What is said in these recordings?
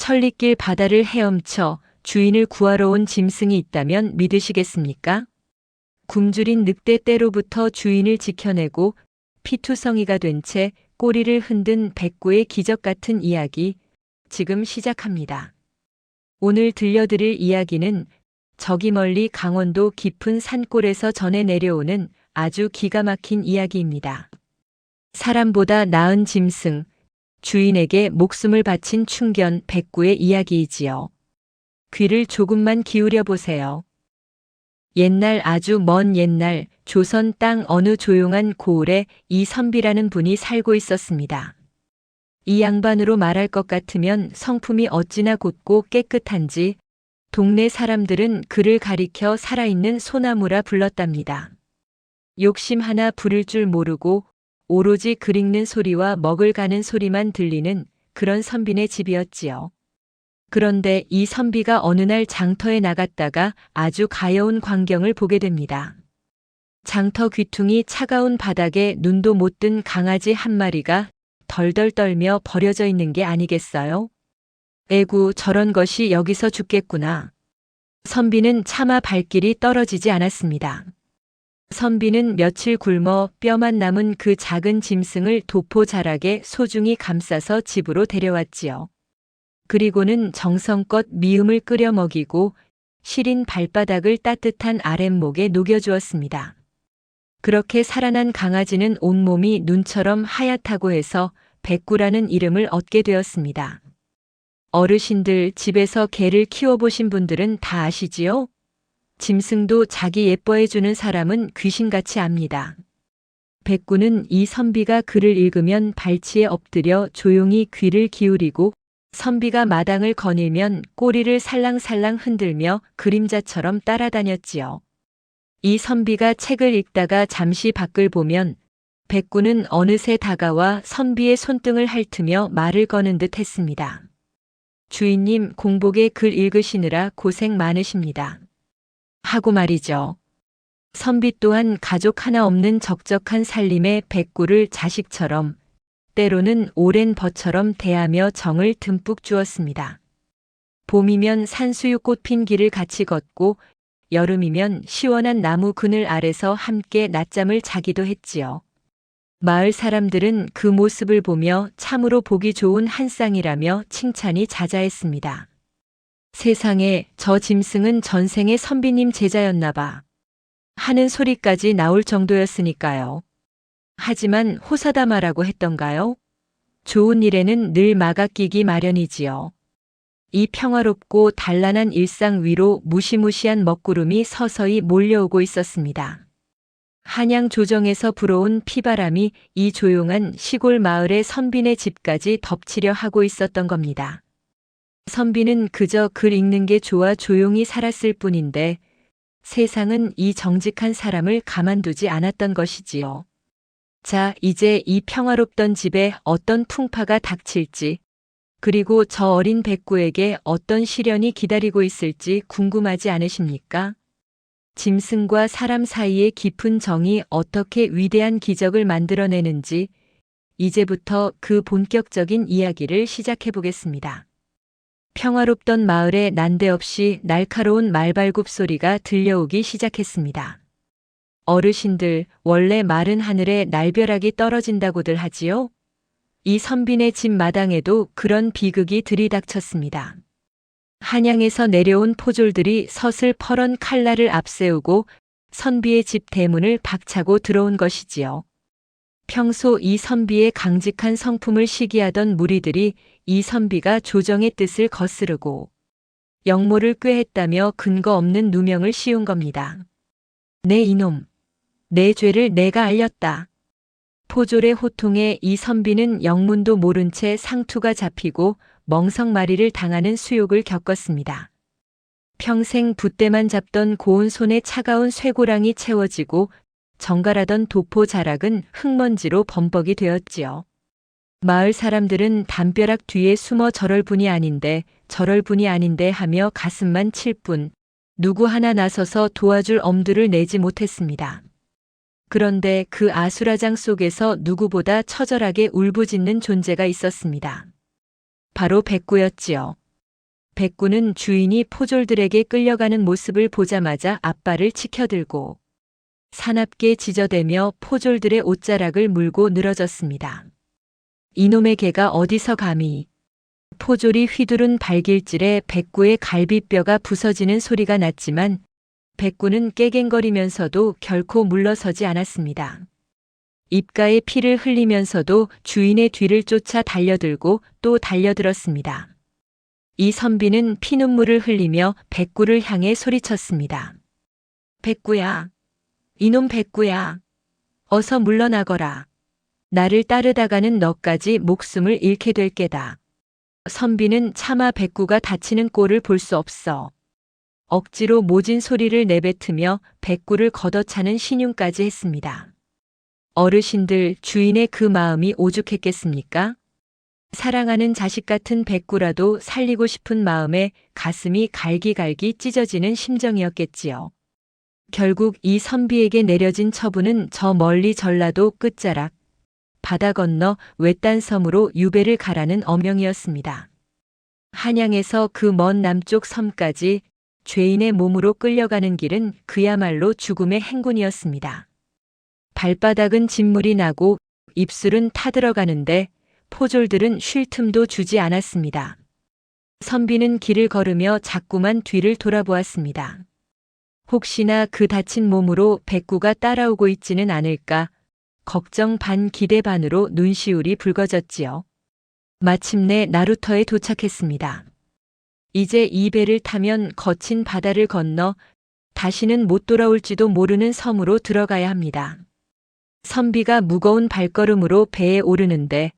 천리길 바다를 헤엄쳐 주인을 구하러 온 짐승이 있다면 믿으시겠습니까? 굶주린 늑대 떼로부터 주인을 지켜내고 피투성이가 된 채 꼬리를 흔든 백구의 기적 같은 이야기, 지금 시작합니다. 오늘 들려드릴 이야기는 저기 멀리 강원도 깊은 산골에서 전해 내려오는 아주 기가 막힌 이야기입니다. 사람보다 나은 짐승, 주인에게 목숨을 바친 충견 백구의 이야기이지요. 귀를 조금만 기울여 보세요. 옛날, 아주 먼 옛날, 조선 땅 어느 조용한 고을에 이선비라는 분이 살고 있었습니다. 이 양반으로 말할 것 같으면 성품이 어찌나 곧고 깨끗한지 동네 사람들은 그를 가리켜 살아있는 소나무라 불렀답니다. 욕심 하나 부릴 줄 모르고 오로지 글 읽는 소리와 먹을 가는 소리만 들리는 그런 선빈의 집이었지요. 그런데 이 선비가 어느 날 장터에 나갔다가 아주 가여운 광경을 보게 됩니다. 장터 귀퉁이 차가운 바닥에 눈도 못 뜬 강아지 한 마리가 덜덜 떨며 버려져 있는 게 아니겠어요? 에구, 저런 것이 여기서 죽겠구나. 선비는 차마 발길이 떨어지지 않았습니다. 선비는 며칠 굶어 뼈만 남은 그 작은 짐승을 도포자락에 소중히 감싸서 집으로 데려왔지요. 그리고는 정성껏 미음을 끓여 먹이고 시린 발바닥을 따뜻한 아랫목에 녹여주었습니다. 그렇게 살아난 강아지는 온몸이 눈처럼 하얗다고 해서 백구라는 이름을 얻게 되었습니다. 어르신들, 집에서 개를 키워보신 분들은 다 아시지요? 짐승도 자기 예뻐해주는 사람은 귀신같이 압니다. 백구는 이 선비가 글을 읽으면 발치에 엎드려 조용히 귀를 기울이고 선비가 마당을 거닐면 꼬리를 살랑살랑 흔들며 그림자처럼 따라다녔지요. 이 선비가 책을 읽다가 잠시 밖을 보면 백구는 어느새 다가와 선비의 손등을 핥으며 말을 거는 듯 했습니다. 주인님, 공복에 글 읽으시느라 고생 많으십니다. 하고 말이죠. 선비 또한 가족 하나 없는 적적한 살림에 백구를 자식처럼 때로는 오랜 벗처럼 대하며 정을 듬뿍 주었습니다. 봄이면 산수유 꽃핀 길을 같이 걷고 여름이면 시원한 나무 그늘 아래서 함께 낮잠을 자기도 했지요. 마을 사람들은 그 모습을 보며 참으로 보기 좋은 한 쌍이라며 칭찬이 자자했습니다. 세상에, 저 짐승은 전생의 선비님 제자였나 봐 하는 소리까지 나올 정도였으니까요. 하지만 호사다마라고 했던가요? 좋은 일에는 늘 막아 끼기 마련이지요. 이 평화롭고 단란한 일상 위로 무시무시한 먹구름이 서서히 몰려오고 있었습니다. 한양 조정에서 불어온 피바람이 이 조용한 시골 마을의 선빈의 집까지 덮치려 하고 있었던 겁니다. 선비는 그저 글 읽는 게 좋아 조용히 살았을 뿐인데 세상은 이 정직한 사람을 가만두지 않았던 것이지요. 자, 이제 이 평화롭던 집에 어떤 풍파가 닥칠지, 그리고 저 어린 백구에게 어떤 시련이 기다리고 있을지 궁금하지 않으십니까? 짐승과 사람 사이의 깊은 정이 어떻게 위대한 기적을 만들어내는지 이제부터 그 본격적인 이야기를 시작해 보겠습니다. 평화롭던 마을에 난데없이 날카로운 말발굽 소리가 들려오기 시작했습니다. 어르신들, 원래 마른 하늘에 날벼락이 떨어진다고들 하지요? 이 선빈의 집 마당에도 그런 비극이 들이닥쳤습니다. 한양에서 내려온 포졸들이 서슬퍼런 칼날을 앞세우고 선비의 집 대문을 박차고 들어온 것이지요. 평소 이 선비의 강직한 성품을 시기하던 무리들이 이 선비가 조정의 뜻을 거스르고 역모를 꾀했다며 근거 없는 누명을 씌운 겁니다. 네 이놈, 내 죄를 내가 알렸다. 포졸의 호통에 이 선비는 영문도 모른 채 상투가 잡히고 멍석마리를 당하는 수욕을 겪었습니다. 평생 붓대만 잡던 고운 손에 차가운 쇠고랑이 채워지고 정갈하던 도포 자락은 흙먼지로 범벅이 되었지요. 마을 사람들은 담벼락 뒤에 숨어 저럴 분이 아닌데 하며 가슴만 칠 뿐 누구 하나 나서서 도와줄 엄두를 내지 못했습니다. 그런데 그 아수라장 속에서 누구보다 처절하게 울부짖는 존재가 있었습니다. 바로 백구였지요. 백구는 주인이 포졸들에게 끌려가는 모습을 보자마자 앞발을 치켜들고 사납게 지저대며 포졸들의 옷자락을 물고 늘어졌습니다. 이놈의 개가 어디서 감히. 포졸이 휘두른 발길질에 백구의 갈비뼈가 부서지는 소리가 났지만 백구는 깨갱거리면서도 결코 물러서지 않았습니다. 입가에 피를 흘리면서도 주인의 뒤를 쫓아 달려들고 또 달려들었습니다. 이 선비는 피눈물을 흘리며 백구를 향해 소리쳤습니다. 백구야, 이놈 백구야, 어서 물러나거라. 나를 따르다가는 너까지 목숨을 잃게 될 게다. 선비는 차마 백구가 다치는 꼴을 볼 수 없어 억지로 모진 소리를 내뱉으며 백구를 걷어차는 신용까지 했습니다. 어르신들, 주인의 그 마음이 오죽했겠습니까? 사랑하는 자식 같은 백구라도 살리고 싶은 마음에 가슴이 갈기갈기 찢어지는 심정이었겠지요. 결국 이 선비에게 내려진 처분은 저 멀리 전라도 끝자락 바다 건너 외딴 섬으로 유배를 가라는 엄명이었습니다. 한양에서 그 먼 남쪽 섬까지 죄인의 몸으로 끌려가는 길은 그야말로 죽음의 행군이었습니다. 발바닥은 진물이 나고 입술은 타들어가는데 포졸들은 쉴 틈도 주지 않았습니다. 선비는 길을 걸으며 자꾸만 뒤를 돌아보았습니다. 혹시나 그 다친 몸으로 백구가 따라오고 있지는 않을까 걱정 반 기대 반으로 눈시울이 붉어졌지요. 마침내 나루터에 도착했습니다. 이제 이 배를 타면 거친 바다를 건너 다시는 못 돌아올지도 모르는 섬으로 들어가야 합니다. 선비가 무거운 발걸음으로 배에 오르는데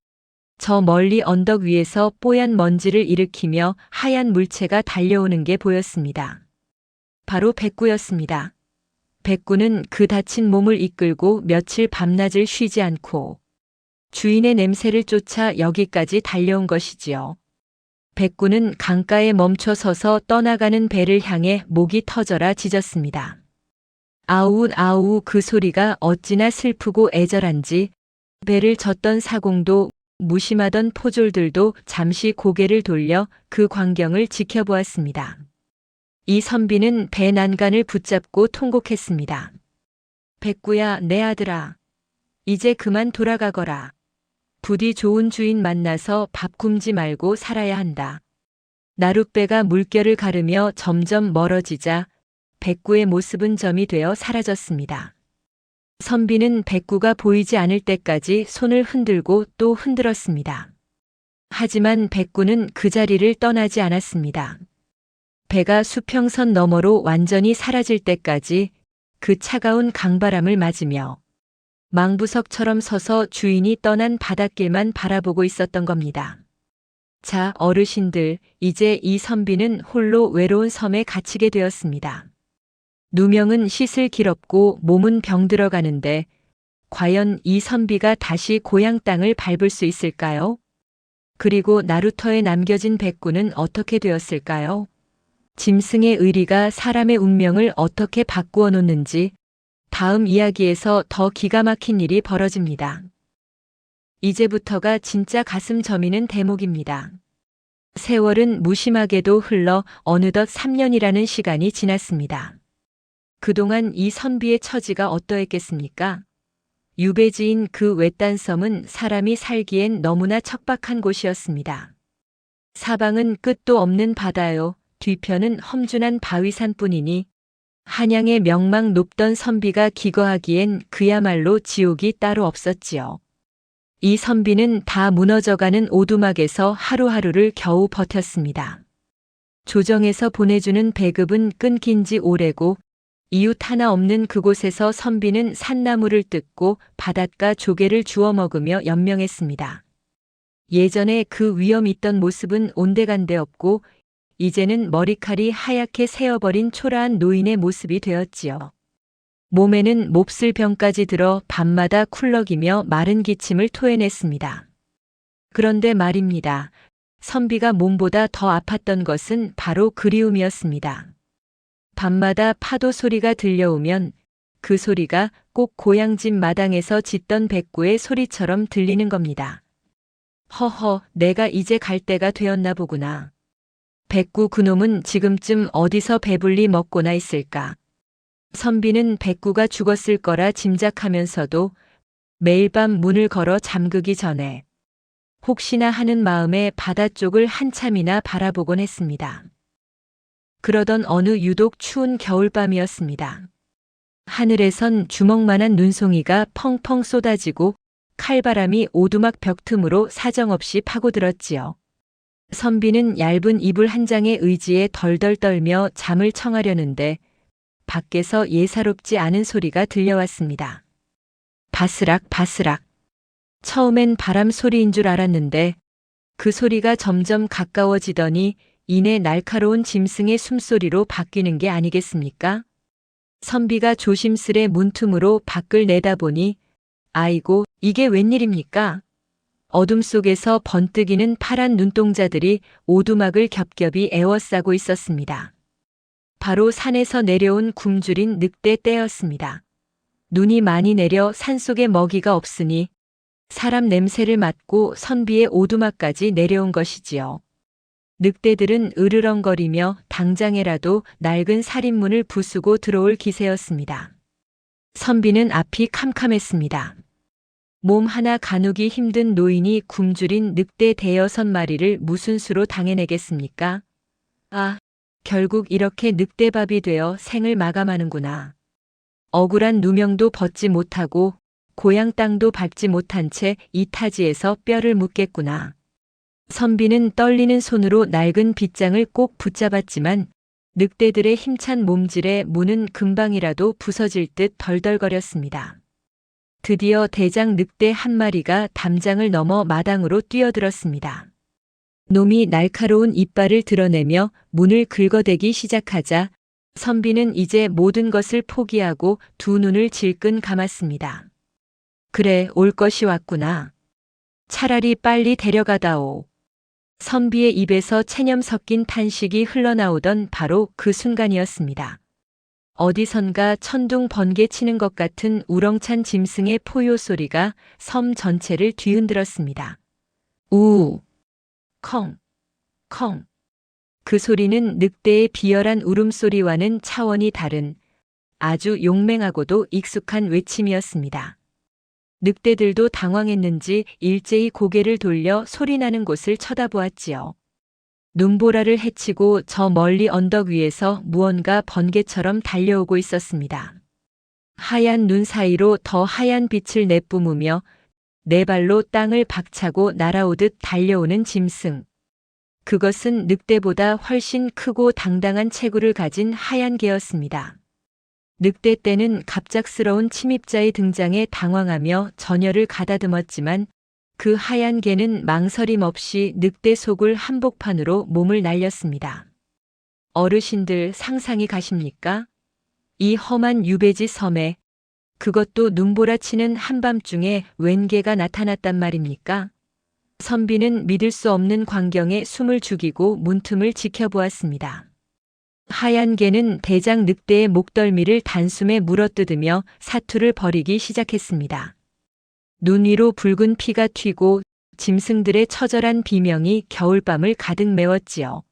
저 멀리 언덕 위에서 뽀얀 먼지를 일으키며 하얀 물체가 달려오는 게 보였습니다. 바로 백구였습니다. 백구는 그 다친 몸을 이끌고 며칠 밤낮을 쉬지 않고 주인의 냄새를 쫓아 여기까지 달려온 것이지요. 백구는 강가에 멈춰 서서 떠나가는 배를 향해 목이 터져라 짖었습니다. 아우 아우 그 소리가 어찌나 슬프고 애절한지 배를 젓던 사공도 무심하던 포졸들도 잠시 고개를 돌려 그 광경을 지켜보았습니다. 이 선비는 배 난간을 붙잡고 통곡했습니다. 백구야, 내 아들아. 이제 그만 돌아가거라. 부디 좋은 주인 만나서 밥 굶지 말고 살아야 한다. 나룻배가 물결을 가르며 점점 멀어지자 백구의 모습은 점이 되어 사라졌습니다. 선비는 백구가 보이지 않을 때까지 손을 흔들고 또 흔들었습니다. 하지만 백구는 그 자리를 떠나지 않았습니다. 배가 수평선 너머로 완전히 사라질 때까지 그 차가운 강바람을 맞으며 망부석처럼 서서 주인이 떠난 바닷길만 바라보고 있었던 겁니다. 자, 어르신들, 이제 이 선비는 홀로 외로운 섬에 갇히게 되었습니다. 누명은 씻을 길 없고 몸은 병들어 가는데 과연 이 선비가 다시 고향 땅을 밟을 수 있을까요? 그리고 나루터에 남겨진 백구는 어떻게 되었을까요? 짐승의 의리가 사람의 운명을 어떻게 바꾸어 놓는지 다음 이야기에서 더 기가 막힌 일이 벌어집니다. 이제부터가 진짜 가슴 저미는 대목입니다. 세월은 무심하게도 흘러 어느덧 3년이라는 시간이 지났습니다. 그동안 이 선비의 처지가 어떠했겠습니까? 유배지인 그 외딴 섬은 사람이 살기엔 너무나 척박한 곳이었습니다. 사방은 끝도 없는 바다요, 뒤편은 험준한 바위산뿐이니 한양의 명망 높던 선비가 기거하기엔 그야말로 지옥이 따로 없었지요. 이 선비는 다 무너져가는 오두막에서 하루하루를 겨우 버텼습니다. 조정에서 보내주는 배급은 끊긴 지 오래고 이웃 하나 없는 그곳에서 선비는 산나물을 뜯고 바닷가 조개를 주워 먹으며 연명했습니다. 예전에 그 위험 있던 모습은 온데간데 없고 이제는 머리칼이 하얗게 새어버린 초라한 노인의 모습이 되었지요. 몸에는 몹쓸 병까지 들어 밤마다 쿨럭이며 마른 기침을 토해냈습니다. 그런데 말입니다. 선비가 몸보다 더 아팠던 것은 바로 그리움이었습니다. 밤마다 파도 소리가 들려오면 그 소리가 꼭 고향집 마당에서 짖던 백구의 소리처럼 들리는 겁니다. 허허, 내가 이제 갈 때가 되었나 보구나. 백구 그놈은 지금쯤 어디서 배불리 먹고나 있을까. 선비는 백구가 죽었을 거라 짐작하면서도 매일 밤 문을 걸어 잠그기 전에 혹시나 하는 마음에 바다 쪽을 한참이나 바라보곤 했습니다. 그러던 어느 유독 추운 겨울밤이었습니다. 하늘에선 주먹만한 눈송이가 펑펑 쏟아지고 칼바람이 오두막 벽 틈으로 사정없이 파고들었지요. 선비는 얇은 이불 한 장의 의지에 덜덜 떨며 잠을 청하려는데 밖에서 예사롭지 않은 소리가 들려왔습니다. 바스락 바스락. 처음엔 바람 소리인 줄 알았는데 그 소리가 점점 가까워지더니 이내 날카로운 짐승의 숨소리로 바뀌는 게 아니겠습니까? 선비가 조심스레 문틈으로 밖을 내다보니 아이고, 이게 웬일입니까? 어둠 속에서 번뜩이는 파란 눈동자들이 오두막을 겹겹이 에워싸고 있었습니다. 바로 산에서 내려온 굶주린 늑대 떼였습니다. 눈이 많이 내려 산속에 먹이가 없으니 사람 냄새를 맡고 선비의 오두막까지 내려온 것이지요. 늑대들은 으르렁거리며 당장에라도 낡은 살인문을 부수고 들어올 기세였습니다. 선비는 앞이 캄캄했습니다. 몸 하나 가누기 힘든 노인이 굶주린 늑대 대여섯 마리를 무슨 수로 당해내겠습니까? 아, 결국 이렇게 늑대밥이 되어 생을 마감하는구나. 억울한 누명도 벗지 못하고 고향 땅도 밟지 못한 채 이 타지에서 뼈를 묻겠구나. 선비는 떨리는 손으로 낡은 빗장을 꼭 붙잡았지만 늑대들의 힘찬 몸질에 문은 금방이라도 부서질 듯 덜덜거렸습니다. 드디어 대장 늑대 한 마리가 담장을 넘어 마당으로 뛰어들었습니다. 놈이 날카로운 이빨을 드러내며 문을 긁어대기 시작하자 선비는 이제 모든 것을 포기하고 두 눈을 질끈 감았습니다. 그래, 올 것이 왔구나. 차라리 빨리 데려가다오. 선비의 입에서 체념 섞인 탄식이 흘러나오던 바로 그 순간이었습니다. 어디선가 천둥 번개 치는 것 같은 우렁찬 짐승의 포효 소리가 섬 전체를 뒤흔들었습니다. 우, 컹, 컹. 그 소리는 늑대의 비열한 울음소리와는 차원이 다른 아주 용맹하고도 익숙한 외침이었습니다. 늑대들도 당황했는지 일제히 고개를 돌려 소리나는 곳을 쳐다보았지요. 눈보라를 헤치고 저 멀리 언덕 위에서 무언가 번개처럼 달려오고 있었습니다. 하얀 눈 사이로 더 하얀 빛을 내뿜으며 네 발로 땅을 박차고 날아오듯 달려오는 짐승. 그것은 늑대보다 훨씬 크고 당당한 체구를 가진 하얀 개였습니다. 늑대 떼는 갑작스러운 침입자의 등장에 당황하며 전열을 가다듬었지만 그 하얀 개는 망설임 없이 늑대 속을 한복판으로 몸을 날렸습니다. 어르신들 상상이 가십니까? 이 험한 유배지 섬에 그것도 눈보라치는 한밤중에 웬 개가 나타났단 말입니까? 선비는 믿을 수 없는 광경에 숨을 죽이고 문틈을 지켜보았습니다. 하얀 개는 대장 늑대의 목덜미를 단숨에 물어뜯으며 사투를 벌이기 시작했습니다. 눈 위로 붉은 피가 튀고 짐승들의 처절한 비명이 겨울밤을 가득 메웠지요.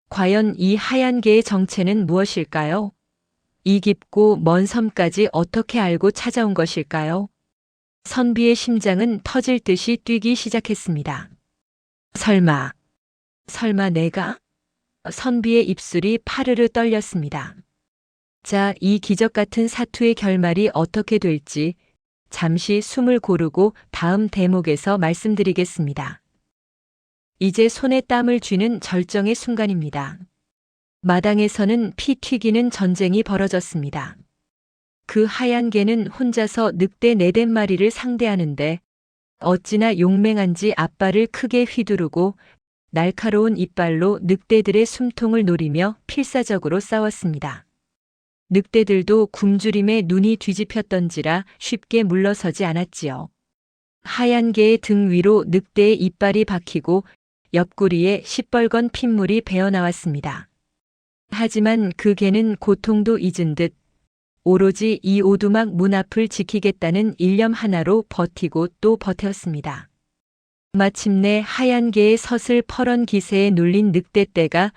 과연 이 하얀 개의 정체는 무엇일까요? 이 깊고 먼 섬까지 어떻게 알고 찾아온 것일까요? 선비의 심장은 터질 듯이 뛰기 시작했습니다. 설마 내가? 선비의 입술이 파르르 떨렸습니다. 자, 이 기적 같은 사투의 결말이 어떻게 될지 잠시 숨을 고르고 다음 대목에서 말씀드리겠습니다. 이제 손에 땀을 쥐는 절정의 순간입니다. 마당에서는 피 튀기는 전쟁이 벌어졌습니다. 그 하얀 개는 혼자서 늑대 4-5마리를 상대하는데 어찌나 용맹한지 앞발을 크게 휘두르고 날카로운 이빨로 늑대들의 숨통을 노리며 필사적으로 싸웠습니다. 늑대들도 굶주림에 눈이 뒤집혔던지라 쉽게 물러서지 않았지요. 하얀 개의 등 위로 늑대의 이빨이 박히고 옆구리에 시뻘건 핏물이 배어나왔습니다. 하지만 그 개는 고통도 잊은 듯 오로지 이 오두막 문 앞을 지키겠다는 일념 하나로 버티고 또 버텼습니다. 마침내 하얀 개의 서슬 퍼런 기세에 눌린 늑대떼가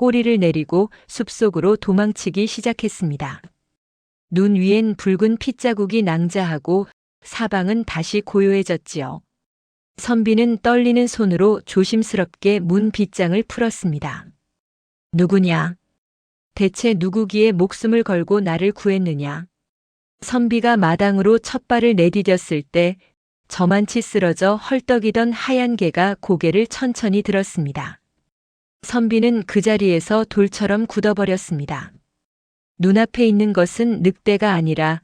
꼬리를 내리고 숲속으로 도망치기 시작했습니다. 눈 위엔 붉은 핏자국이 낭자하고 사방은 다시 고요해졌지요. 선비는 떨리는 손으로 조심스럽게 문 빗장을 풀었습니다. 누구냐? 대체 누구기에 목숨을 걸고 나를 구했느냐? 선비가 마당으로 첫 발을 내디뎠을 때 저만치 쓰러져 헐떡이던 하얀 개가 고개를 천천히 들었습니다. 선비는 그 자리에서 돌처럼 굳어버렸습니다. 눈앞에 있는 것은 늑대가 아니라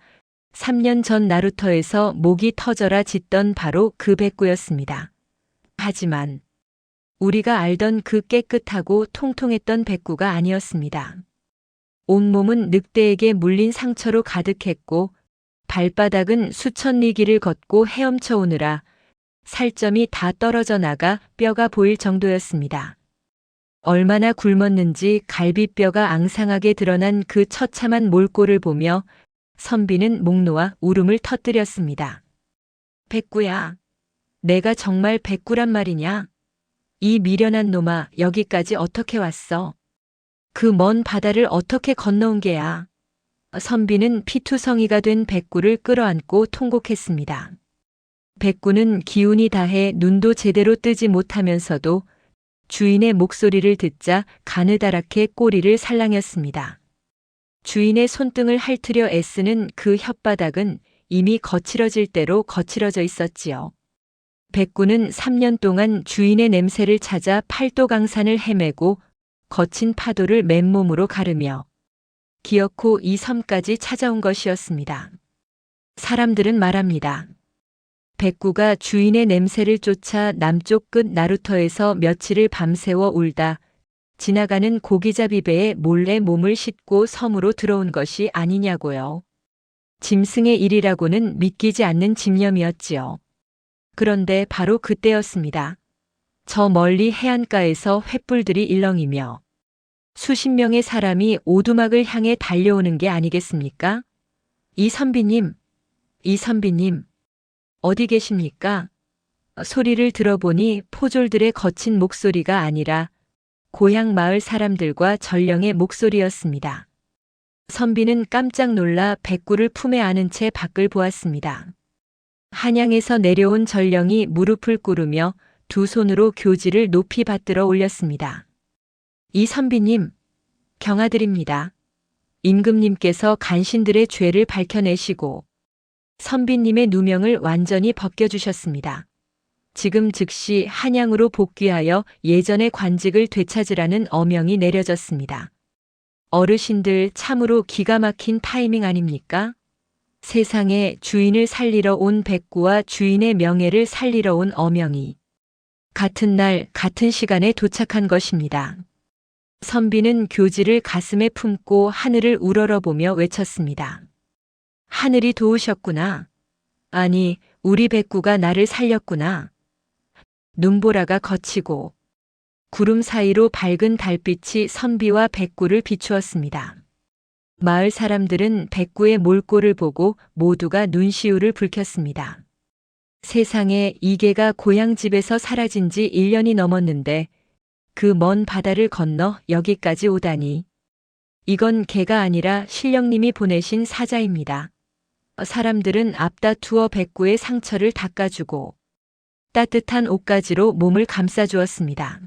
3년 전 나루터에서 목이 터져라 짖던 바로 그 백구였습니다. 하지만 우리가 알던 그 깨끗하고 통통했던 백구가 아니었습니다. 온몸은 늑대에게 물린 상처로 가득했고 발바닥은 수천 리 길을 걷고 헤엄쳐 오느라 살점이 다 떨어져 나가 뼈가 보일 정도였습니다. 얼마나 굶었는지 갈비뼈가 앙상하게 드러난 그 처참한 몰골을 보며 선비는 목 놓아 울음을 터뜨렸습니다. 백구야, 내가 정말 백구란 말이냐? 이 미련한 놈아, 여기까지 어떻게 왔어? 그 먼 바다를 어떻게 건너온 게야? 선비는 피투성이가 된 백구를 끌어안고 통곡했습니다. 백구는 기운이 다해 눈도 제대로 뜨지 못하면서도 주인의 목소리를 듣자 가느다랗게 꼬리를 살랑였습니다. 주인의 손등을 핥으려 애쓰는 그 혓바닥은 이미 거칠어질 대로 거칠어져 있었지요. 백구는 3년 동안 주인의 냄새를 찾아 팔도강산을 헤매고 거친 파도를 맨몸으로 가르며 기어코 이 섬까지 찾아온 것이었습니다. 사람들은 말합니다. 백구가 주인의 냄새를 쫓아 남쪽 끝 나루터에서 며칠을 밤새워 울다 지나가는 고기잡이 배에 몰래 몸을 싣고 섬으로 들어온 것이 아니냐고요. 짐승의 일이라고는 믿기지 않는 집념이었지요. 그런데 바로 그때였습니다. 저 멀리 해안가에서 횃불들이 일렁이며 수십 명의 사람이 오두막을 향해 달려오는 게 아니겠습니까? 이 선비님, 어디 계십니까? 소리를 들어보니 포졸들의 거친 목소리가 아니라 고향 마을 사람들과 전령의 목소리였습니다. 선비는 깜짝 놀라 백구를 품에 안은 채 밖을 보았습니다. 한양에서 내려온 전령이 무릎을 꿇으며 두 손으로 교지를 높이 받들어 올렸습니다. 이 선비님, 경하드립니다. 임금님께서 간신들의 죄를 밝혀내시고 선비님의 누명을 완전히 벗겨주셨습니다. 지금 즉시 한양으로 복귀하여 예전의 관직을 되찾으라는 어명이 내려졌습니다. 어르신들 참으로 기가 막힌 타이밍 아닙니까? 세상에 주인을 살리러 온 백구와 주인의 명예를 살리러 온 어명이 같은 날 같은 시간에 도착한 것입니다. 선비는 교지를 가슴에 품고 하늘을 우러러보며 외쳤습니다. 하늘이 도우셨구나. 아니, 우리 백구가 나를 살렸구나. 눈보라가 거치고 구름 사이로 밝은 달빛이 선비와 백구를 비추었습니다. 마을 사람들은 백구의 몰골을 보고 모두가 눈시울을 붉혔습니다. 세상에 이 개가 고향 집에서 사라진 지 1년이 넘었는데 그 먼 바다를 건너 여기까지 오다니. 이건 개가 아니라 신령님이 보내신 사자입니다. 사람들은 앞다투어 백구의 상처를 닦아주고 따뜻한 옷가지로 몸을 감싸주었습니다.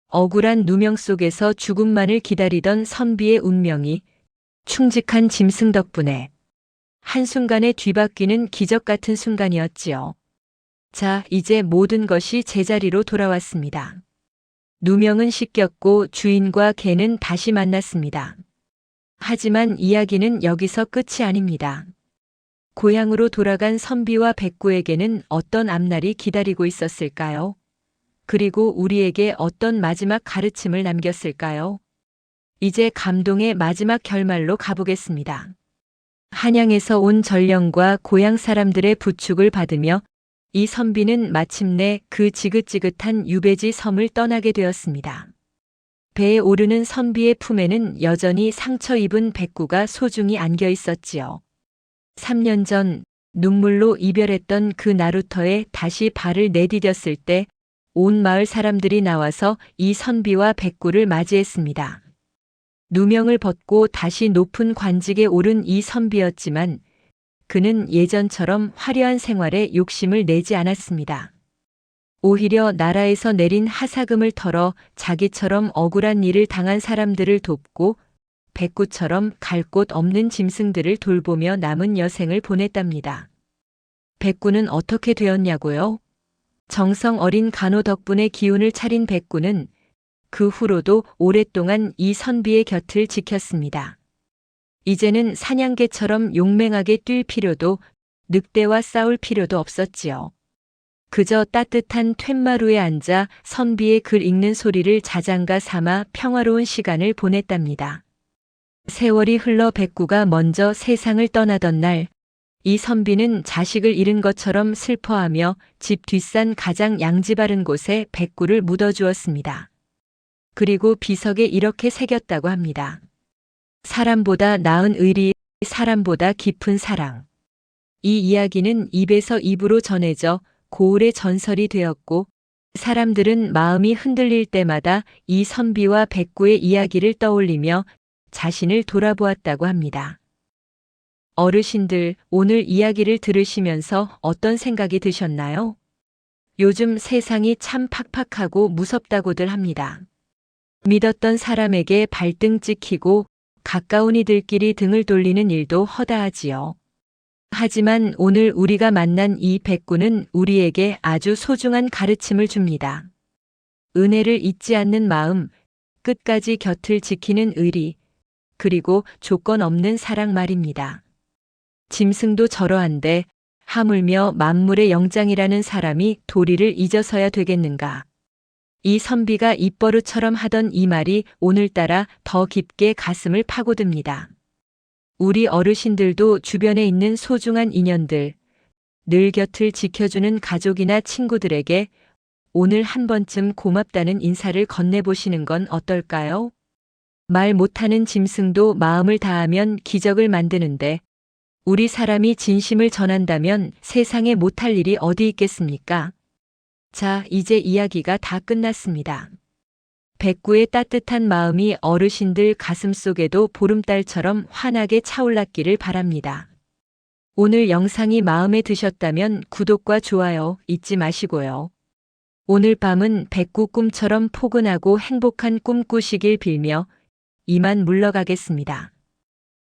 억울한 누명 속에서 죽음만을 기다리던 선비의 운명이 충직한 짐승 덕분에 한순간에 뒤바뀌는 기적 같은 순간이었지요. 자, 이제 모든 것이 제자리로 돌아왔습니다. 누명은 씻겼고 주인과 개는 다시 만났습니다. 하지만 이야기는 여기서 끝이 아닙니다. 고향으로 돌아간 선비와 백구에게는 어떤 앞날이 기다리고 있었을까요? 그리고 우리에게 어떤 마지막 가르침을 남겼을까요? 이제 감동의 마지막 결말로 가보겠습니다. 한양에서 온 전령과 고향 사람들의 부축을 받으며 이 선비는 마침내 그 지긋지긋한 유배지 섬을 떠나게 되었습니다. 배에 오르는 선비의 품에는 여전히 상처 입은 백구가 소중히 안겨 있었지요. 3년 전 눈물로 이별했던 그 나루터에 다시 발을 내디뎠을 때 온 마을 사람들이 나와서 이 선비와 백구를 맞이했습니다. 누명을 벗고 다시 높은 관직에 오른 이 선비였지만 그는 예전처럼 화려한 생활에 욕심을 내지 않았습니다. 오히려 나라에서 내린 하사금을 털어 자기처럼 억울한 일을 당한 사람들을 돕고 백구처럼 갈 곳 없는 짐승들을 돌보며 남은 여생을 보냈답니다. 백구는 어떻게 되었냐고요? 정성 어린 간호 덕분에 기운을 차린 백구는 그 후로도 오랫동안 이 선비의 곁을 지켰습니다. 이제는 사냥개처럼 용맹하게 뛸 필요도 늑대와 싸울 필요도 없었지요. 그저 따뜻한 툇마루에 앉아 선비의 글 읽는 소리를 자장가 삼아 평화로운 시간을 보냈답니다. 세월이 흘러 백구가 먼저 세상을 떠나던 날, 이 선비는 자식을 잃은 것처럼 슬퍼하며 집 뒷산 가장 양지 바른 곳에 백구를 묻어주었습니다. 그리고 비석에 이렇게 새겼다고 합니다. 사람보다 나은 의리, 사람보다 깊은 사랑. 이 이야기는 입에서 입으로 전해져 고을의 전설이 되었고, 사람들은 마음이 흔들릴 때마다 이 선비와 백구의 이야기를 떠올리며 자신을 돌아보았다고 합니다. 어르신들, 오늘 이야기를 들으시면서 어떤 생각이 드셨나요? 요즘 세상이 참 팍팍하고 무섭다고들 합니다. 믿었던 사람에게 발등 찍히고 가까운 이들끼리 등을 돌리는 일도 허다하지요. 하지만 오늘 우리가 만난 이 백구는 우리에게 아주 소중한 가르침을 줍니다. 은혜를 잊지 않는 마음, 끝까지 곁을 지키는 의리, 그리고 조건 없는 사랑 말입니다. 짐승도 저러한데 하물며 만물의 영장이라는 사람이 도리를 잊어서야 되겠는가. 이 선비가 입버릇처럼 하던 이 말이 오늘따라 더 깊게 가슴을 파고듭니다. 우리 어르신들도 주변에 있는 소중한 인연들, 늘 곁을 지켜주는 가족이나 친구들에게 오늘 한 번쯤 고맙다는 인사를 건네보시는 건 어떨까요? 말 못하는 짐승도 마음을 다하면 기적을 만드는데 우리 사람이 진심을 전한다면 세상에 못할 일이 어디 있겠습니까? 자, 이제 이야기가 다 끝났습니다. 백구의 따뜻한 마음이 어르신들 가슴속에도 보름달처럼 환하게 차올랐기를 바랍니다. 오늘 영상이 마음에 드셨다면 구독과 좋아요 잊지 마시고요. 오늘 밤은 백구 꿈처럼 포근하고 행복한 꿈 꾸시길 빌며 이만 물러가겠습니다.